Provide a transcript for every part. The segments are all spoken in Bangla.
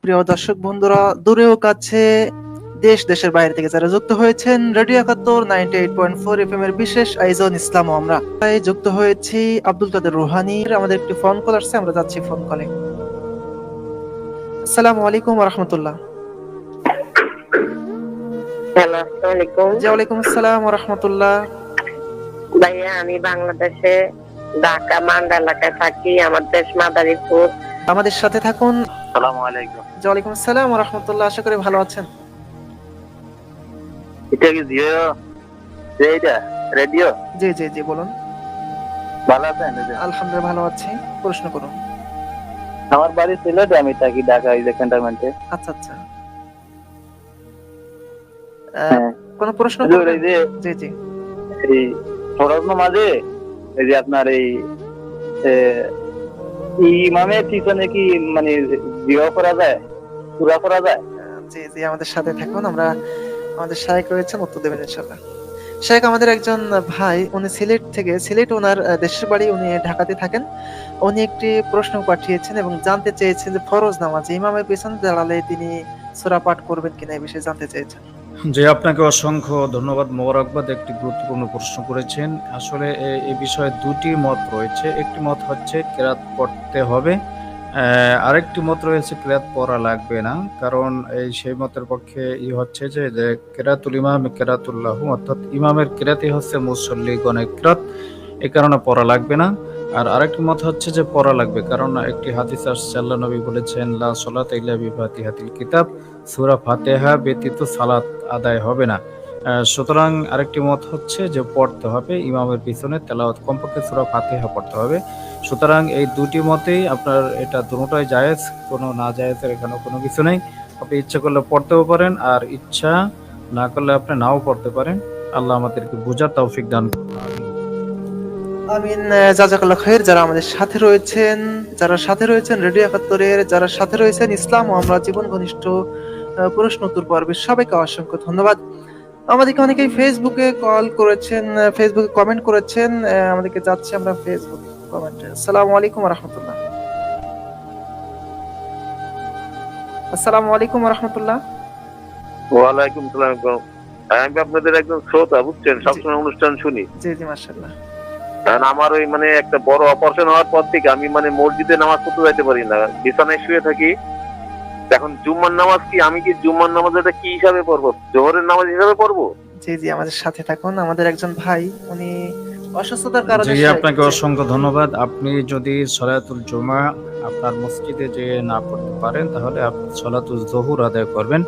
প্রিয় দর্শক বন্ধুরা, দূরে ও কাছে, দেশ দেশের বাইরে থেকে যারা যুক্ত হয়েছেন রেডিও ৭১ 98.4 এফএম এর বিশেষ আয়োজন ইসলাম ও আমরা যুক্ত হয়েছি আব্দুল কাদের রুহানির। আমাদের একটি ফোন কল আসছে, আমরা যাচ্ছি ফোন কলে। আসসালামু আলাইকুম ওয়া রাহমাতুল্লাহ। হ্যালো, আসসালামু আলাইকুম। জি, ওয়ালাইকুম আসসালাম ওয়া রাহমাতুল্লাহ। ভাইয়া, আমি বাংলাদেশে ঢাকা মান্ডা এলাকায় থাকি। আমার দেশ মাদারীপুর। আমাদের সাথে থাকুন। আসসালামু আলাইকুম। জি, ওয়ালাইকুম আসসালাম ওয়া রাহমাতুল্লাহ। আশা করি ভালো আছেন। এটা কি জিও এইটা রেডিও? জি জি জি, বলুন। ভালো আছেন? আলহামদুলিল্লাহ ভালো আছি। প্রশ্ন করুন। আমার বাড়ি সিলেটে, আমি থাকি ঢাকা এই যে ক্যান্টনমেন্টে। আচ্ছা আচ্ছা। হ্যাঁ, কোন প্রশ্ন হুজুর, করবেন? এই যে জি জি এই ফরজ নামাজে এই যে আপনার এই ইমামের পিছনে কি মানে জিও করা যায়, পুরা করা যায়? জি জি, আমাদের সাথে থাকুন। আমরা আমাদের শায়েখ রয়েছেন, উত্তর দেবেন ইনশাআল্লাহ। শায়েখ আমাদের একজন ভাই, উনি সিলেট ওনার দেশের বাড়ি, উনি ঢাকাতে থাকেন। উনি একটি প্রশ্ন পাঠিয়েছেন এবং জানতে চেয়েছেন যে ফরজ নামাজ ইমামের পেছনে দাঁড়ালে তিনি সূরা পাঠ করবেন কিনা, এই বিষয়ে জানতে চেয়েছেন। জি, আপনাকে অসংখ্য ধন্যবাদ, মোবারকবাদ। একটি গুরুত্বপূর্ণ প্রশ্ন করেছেন। আসলে এই বিষয়ে দুটি মত রয়েছে। একটি মত হচ্ছে কেরাত পড়তে হবে, আরেকটি মত রয়েছে কেরাত পড়া লাগবে না। কারণ সেই মতের পক্ষে হচ্ছে যে কেরাতুল ইমাম কেরাতুল্লাহ, অর্থাৎ ইমামের কেরাতই হচ্ছে মুসল্লিগণের কেরাত, এ কারণে পড়া লাগবে না। আর আরেকটি মত হচ্ছে যে পড়া লাগবে, কারণ একটি হাদিস আসছে, আল্লাহ নবী বলেছেন, লা সলাতা ইল্লা বিফাতিহাতিল কিতাব, সূরা ফাতিহা ব্যতীত সালাত আদায় হবে না। সুতরাং আরেকটি মত হচ্ছে যে পড়তে হবে, ইমামের পিছনে তেলাওয়াত কমপক্ষে সূরা ফাতিহা পড়তে হবে। সুতরাং এই দুটি মতেই আপনার এটা দুটোই জায়েজ, কোনো না জায়েজের এখানে কোনো কিছু নেই। আপনি ইচ্ছা করলে পড়তেও পারেন, আর ইচ্ছা না করলে আপনি নাও পড়তে পারেন। আল্লাহ আমাদেরকে বুঝার তৌফিক দান করুন। আমিন। জাযাকাল্লাহ খাইর। যারা আমাদের সাথে রয়েছেন, রেডিও ৭১-এর, যারা সাথে রয়েছেন ইসলাম ও আমরা জীবন ঘনিষ্ঠ প্রশ্ন উত্তর পর্বে, সবাইকে অসংখ্য ধন্যবাদ। আমাদেরকে অনেকেই ফেসবুকে কল করেছেন, ফেসবুকে কমেন্ট করেছেন। আমাদেরকে যাচ্ছে আমরা ফেসবুক কমেন্টে। আসসালামু আলাইকুম ওয়া রাহমাতুল্লাহ। আসসালামু আলাইকুম ওয়া রাহমাতুল্লাহ। ওয়ালাইকুম সালাম। আমি আপনাদের একজন শ্রোতা, বুঝছেন, সবসময় অনুষ্ঠান শুনি। জি জি, মাশাআল্লাহ। কারণ আমার ওই মানে একটা বড় অপারেশন হওয়ার পর থেকে আমি মানে মসজিদে নামাজ পড়তে যাইতে পারি না, বিছানায় শুয়ে থাকি। এখন জুম্মার নামাজ কি, আমি কি জুম্মার নামাজ এটা কি হিসাবে পড়বো? জোহরের নামাজ হিসাবে পড়বো? জি জি, আমাদের সাথে থাকুন। আমাদের একজন ভাই, উনি অসুস্থতার কারণে জি, আপনাকে অসংখ্য ধন্যবাদ। আপনি যদি সলাতুল জুমা আপনার মসজিদে যে না পড়তে পারেন, তাহলে আপনি সলাতুল জোহর আদায় করবেন।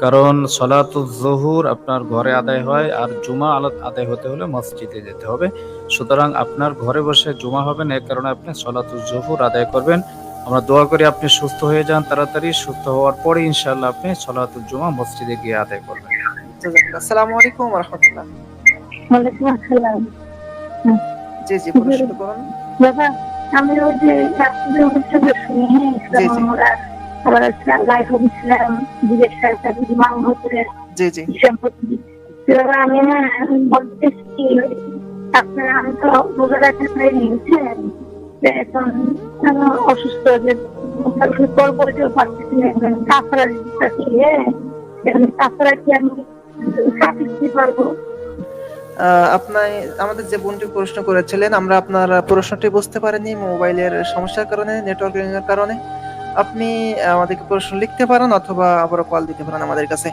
কারণ সলাতুল জোহর আপনার ঘরে আদায় হয়, আর জুমা আদায় হতে হলে মসজিদে যেতে হবে। সুতরাং আপনার ঘরে বসে জুমা হবে না, এর কারণে আপনি সলাতুল জোহর আদায় করবেন। আমরা দোয়া করি আপনি সুস্থ হয়ে যান তাড়াতাড়ি। সুস্থ হওয়ার পরে ইনশাআল্লাহ আপনি সলাতুল জুমা মসজিদে গিয়ে আদায় করবেন। আসসালামু আলাইকুম ওয়া রাহমাতুল্লাহ। ওয়ালাইকুম আসসালাম। জি জি, প্রশ্ন করুন। বাবা, আমি ওই যে রাত্রে অনুষ্ঠানটা শুনি, হ্যাঁ, ইসলাম আমরা আবার লাইভ হচ্ছিলাম বিদেশ সাথে ইমাম হচ্ছে। জি জি, এবার আমি না বলতেছি, আপনারা আমি তো রোজা রাখতে পারিনি, বুঝছেন, এখন অসুস্থ, যে করবো যে পারতেছি না, কাফারা দিতেছি, হ্যাঁ, কাফারা কি আমি দিতে পারবো? আপনার আমাদের যে বোনটি প্রশ্ন করেছিলেন, আমরা আপনার প্রশ্নটি বুঝতে পারিনি মোবাইলের সমস্যার কারণে, নেটওয়ার্কিং এর কারণে। আপনি আমাদেরকে প্রশ্ন লিখতে পারেন অথবা আবারও কল দিতে পারেন আমাদের কাছে।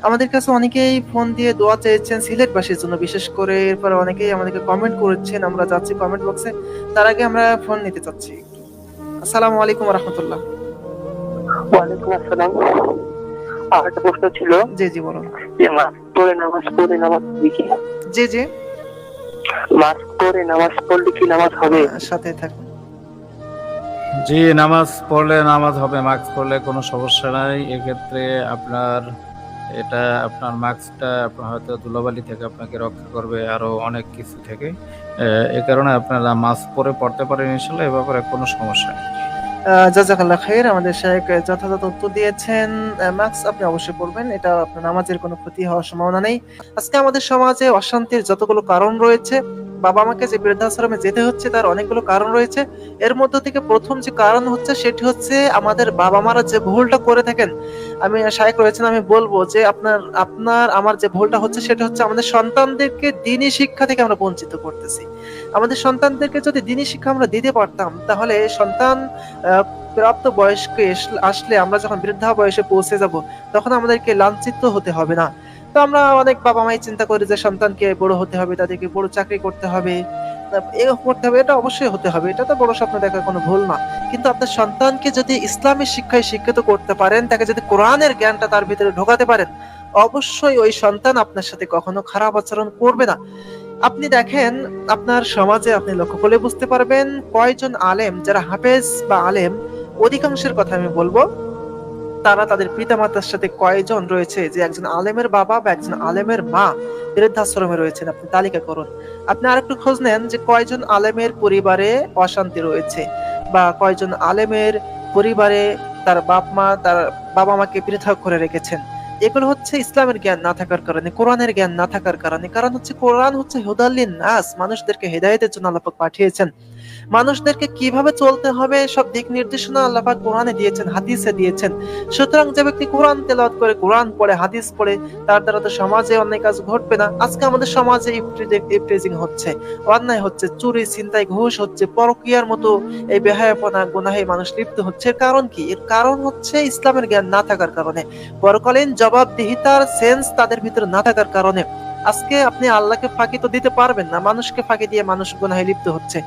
আমাদের কাছে অনেকেই ফোন দিয়ে দোয়া চেয়েছেন সিলেটবাসীর জন্য বিশেষ করে। এরপর অনেকেই আমাদেরকে কমেন্ট করেছেন, আমরা যাচ্ছি কমেন্ট বক্সে। তার আগে আমরা ফোন নিতে চাচ্ছি। আসসালামু আলাইকুম ওয়া রাহমাতুল্লাহ। ওয়ালাইকুম আসসালাম। আর একটা প্রশ্ন ছিল। জি জি, বলুন। যে মাস্ক পরে নামাজ দেখি। জি জি, মাস্ক পরে নামাজ পড়লে কি নামাজ হবে? সাথে থাকুন। জি, নামাজ পড়লে নামাজ হবে, মাস্ক পরলে কোনো সমস্যা নাই। এক্ষেত্রে আপনার মাস্কটা আপনার হয়তো ধুলাবালি থেকে আপনাকে রক্ষা করবে, আরো অনেক কিছু থেকে। এ কারণে আপনারা মাস্ক পরে পড়তে পারেন ইনশাল্লাহ, এ ব্যাপারে কোনো সমস্যা নেই। জাযাকাল্লাহ খাইর। আমাদের শায়েখ যথাযথ উত্তর দিয়েছেন। মাস্ক আপনি অবশ্যই পড়বেন। এটা আপনার নামাজের কোনো ক্ষতি হওয়ার সম্ভাবনা নেই। আজকে আমাদের সমাজে অশান্তির যতগুলো কারণ রয়েছে, বাবা-মাকে যে বৃদ্ধাশ্রমে যেতে হচ্ছে তার অনেকগুলো কারণ রয়েছে। এর মধ্য থেকে ১ম যে কারণ হচ্ছে সেটি হচ্ছে আমাদের বাবা-মারা যে ভুলটা করে থাকেন। আমি শায়েখ রয়েছেন, আমি বলব যে আপনার আমার যে ভুলটা হচ্ছে সেটা হচ্ছে আমাদের সন্তানদেরকে দ্বীনি শিক্ষা থেকে আমরা বঞ্চিত করতেছি। আমাদের সন্তানদেরকে যদি দ্বীনি শিক্ষা আমরা দিতে পারতাম তাহলে সন্তান প্রাপ্ত বয়স্কে আসলে আমরা যখন বৃদ্ধা বয়সে পৌঁছে যাব তখন আমাদেরকে লাঞ্ছিত হতে হবে না। তো আমরা অনেক বাবা মাই চিন্তা করি যে সন্তানকে বড় হতে হবে, তাদেরকে বড় চাকরি করতে হবে, করতে হবে, এটা অবশ্যই হতে হবে, এটা তো বড় স্বপ্ন দেখার কোনো ভুল না। কিন্তু আপনার সন্তানকে যদি ইসলামের শিক্ষায় শিক্ষিত করতে পারেন, তাকে যদি কোরআনের জ্ঞানটা তার ভিতরে ঢোকাতে পারেন, অবশ্যই ওই সন্তান আপনার সাথে কখনো খারাপ আচরণ করবে না। আপনি দেখেন আপনার সমাজে আপনি লক্ষ্য করলে বুঝতে পারবেন কয়জন আলেম যারা হাফেজ বা আলেম, অধিকাংশের কথা আমি বলবো, তারা তাদের পিতামাতার সাথে কয়জন রয়েছে যে একজন আলেমের বাবা বা একজন আলেমের মা বৃদ্ধাশ্রমে রয়েছেন, আপনি তালিকা করুন। আপনি আরেকটু খোঁজ নেন যে কয়জন আলেমের পরিবারে অশান্তি রয়েছে বা কয়জন আলেমের পরিবারে তার তার বাবা মাকে পৃথক করে রেখেছেন। এগুলো হচ্ছে ইসলামের জ্ঞান না থাকার কারণে, কোরআনের জ্ঞান না থাকার কারণে। কারণ হচ্ছে কোরআন হচ্ছে হুদাল্লিন নাস, মানুষদেরকে হেদায়েতের জন্য আল্লাহ পাক পাঠিয়েছেন। মানুষদেরকে কিভাবে চলতে হবে সব দিক নির্দেশনা আল্লাহ পাক কোরআনে দিয়েছেন, হাদিসে দিয়েছেন। সুতরাং যে ব্যক্তি কোরআন তেলাওয়াত করে, কোরআন পড়ে, হাদিস পড়ে, তার দ্বারা তো সমাজে অন্যায় কাজ ঘটবে না। আজকে আমাদের সমাজে ইফটিজিং হচ্ছে, অন্যায় হচ্ছে, চুরি, ছিনতাই, ঘুষ হচ্ছে, পরকীয়ার মতো এই বেহায়াপনা, গুনাহে মানুষ লিপ্ত হচ্ছে। এর কারণ কি? এর কারণ হচ্ছে ইসলামের জ্ঞান না থাকার কারণে, পরকালীন জবাবদিহিতার সেন্স তাদের ভিতরে না থাকার কারণে। আজকে আপনি আল্লাহকে ফাঁকি তো দিতে পারবেন না, মানুষকে ফাঁকি দিয়ে মানুষ গুনাহে লিপ্ত হচ্ছে।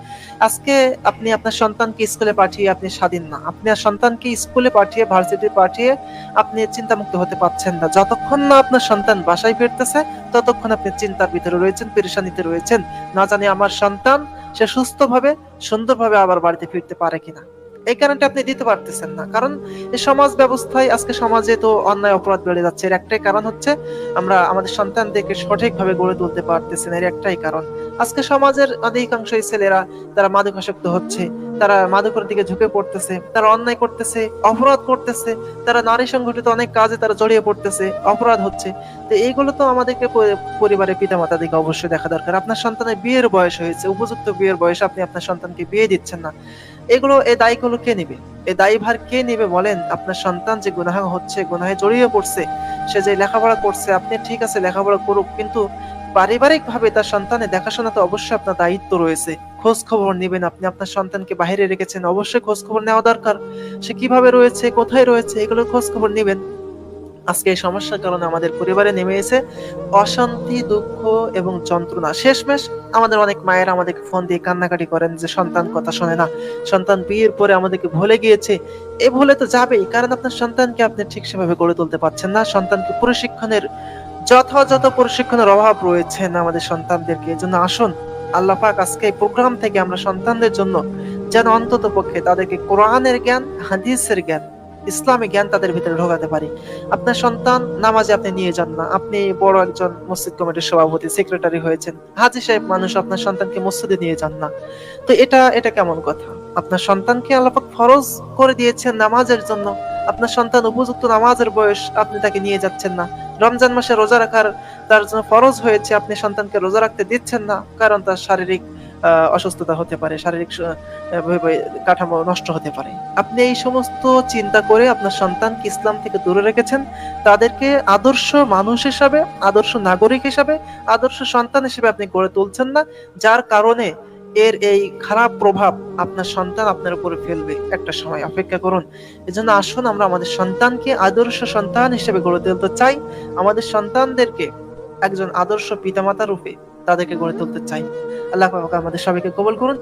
আজকে আপনি আপনার সন্তানকে স্কুলে পাঠিয়ে আপনি স্বাধীন না, আপনি আর সন্তানকে স্কুলে পাঠিয়ে, ভার্সিটি পাঠিয়ে আপনি চিন্তামুক্ত হতে পারছেন না। যতক্ষণ না আপনার সন্তান বাসায় ফিরতেছে ততক্ষণ আপনি চিন্তার ভিতরে রয়েছেন, পেরেশানিতে রয়েছেন, না জানি আমার সন্তান সে সুস্থভাবে সুন্দরভাবে আবার বাড়িতে ফিরতে পারে কিনা। এই কারণটা আপনি দিতে পারতেছেন না, কারণ এই সমাজ ব্যবস্থায় আজকে সমাজে তো অন্যায় অপরাধ বেড়ে যাচ্ছে। এর একটাই কারণ হচ্ছে আমরা আমাদের সন্তানদেরকে সঠিকভাবে গড়ে তুলতে পারতেছি না। এর একটাই কারণ, আজকে সমাজের অধিকাংশই ছেলেরা তারা মাদকাসক্ত হচ্ছে, তারা মাদকের দিকে ঝুঁকে পড়তেছে, তারা অন্যায় করতেছে, অপরাধ করতেছে, তারা নারী সংগঠিত অনেক কাজে তারা জড়িয়ে পড়তেছে, অপরাধ হচ্ছে। তো এইগুলো তো আমাদেরকে পরিবারের পিতামাতা দিকে অবশ্যই দেখা দরকার। আপনার সন্তানের বিয়ের বয়স হয়েছে, উপযুক্ত বিয়ের বয়স, আপনি আপনার সন্তানকে বিয়ে দিচ্ছেন না, এগুলো এই দায়গুলো কে নিবে? এই দায়ভার কে নিবে বলেন? আপনার সন্তান যে গুনাহ হচ্ছে, গুনাহে জড়িয়ে পড়ছে, সে যে লেখাপড়া করছে, আপনি ঠিক আছে লেখাপড়া করুক, কিন্তু পারিবারিক ভাবে তার সন্তানের দেখাশোনা তো অবশ্যই আপনার দায়িত্ব রয়েছে। খোঁজ খবর নেবেন, আপনি আপনার সন্তানকে বাইরে রেখেছেন, অবশ্যই খোঁজ খবর নেওয়া দরকার। সে কিভাবে রয়েছে, কোথায় রয়েছে, এগুলো খোঁজ খবর নেবেন। আজকে এই সমস্যার কারণে আমাদের পরিবারে নেমে এসে অশান্তি, দুঃখ এবং যন্ত্রণা। শেষমেশ আমাদের অনেক মায়েরা আমাদেরকে ফোন দিয়ে কান্নাকাটি করেন যে সন্তান কথা শোনে না, সন্তান বিয়ের পরে আমাদেরকে ভুলে গিয়েছে। এ ভুলে তো যাবেই, কারণ আপনার সন্তানকে আপনি ঠিক সেভাবে গড়ে তুলতে পারছেন না। সন্তানকে যথাযথ প্রশিক্ষণের অভাব রয়েছে না আমাদের সন্তানদেরকে। এজন্য আসুন, আল্লাহ পাক আজকে এই প্রোগ্রাম থেকে আমরা সন্তানদের জন্য যেন অন্তত পক্ষে তাদেরকে কোরআনের জ্ঞান, হাদিসের জ্ঞান, ইসলামী জ্ঞান তাদের ভিতরে ঢোকাতে পারি। আপনার সন্তান নামাজে আপনি নিয়ে যান না, আপনি বড় একজন মসজিদ কমিটির সভাপতি, সেক্রেটারি হয়েছেন, হাজী সাহেব মানুষ, আপনার সন্তানকে মসজিদে নিয়ে যান না। তো এটা কেমন কথা? আপনার সন্তানকে আল্লাহ পাক ফরজ করে দিয়েছেন নামাজের জন্য, আপনার সন্তান উপযুক্ত নামাজের বয়স, আপনি তাকে নিয়ে যাচ্ছেন না। রমজান মাসে রোজা রাখার তার জন্য ফরজ হয়েছে, আপনি সন্তানকে রোজা রাখতে দিচ্ছেন না, কারণ তার শারীরিক অসুস্থতা হতে পারে, শারীরিক কাঠামো নষ্ট হতে পারে। আপনি এই সমস্ত চিন্তা করে আপনার সন্তানকে ইসলাম থেকে দূরে রেখেছেন, তাদেরকে আদর্শ মানুষ হিসাবে, আদর্শ নাগরিক হিসাবে, আদর্শ সন্তান হিসেবে আপনি গড়ে তুলছেন না, যার কারণে এর এই খারাপ প্রভাব আপনার সন্তান আপনার উপরে ফেলবে। একটা সময় অপেক্ষা করুন। এজন্য আসুন আমরা আমাদের সন্তানকে আদর্শ সন্তান হিসেবে গড়ে তুলতে চাই, আমাদের সন্তানদেরকে একজন আদর্শ পিতামাতা রূপে তাদেরকে গড়ে তুলতে চাই। আল্লাহ পাক আমাদের সবাইকে কবুল করুন।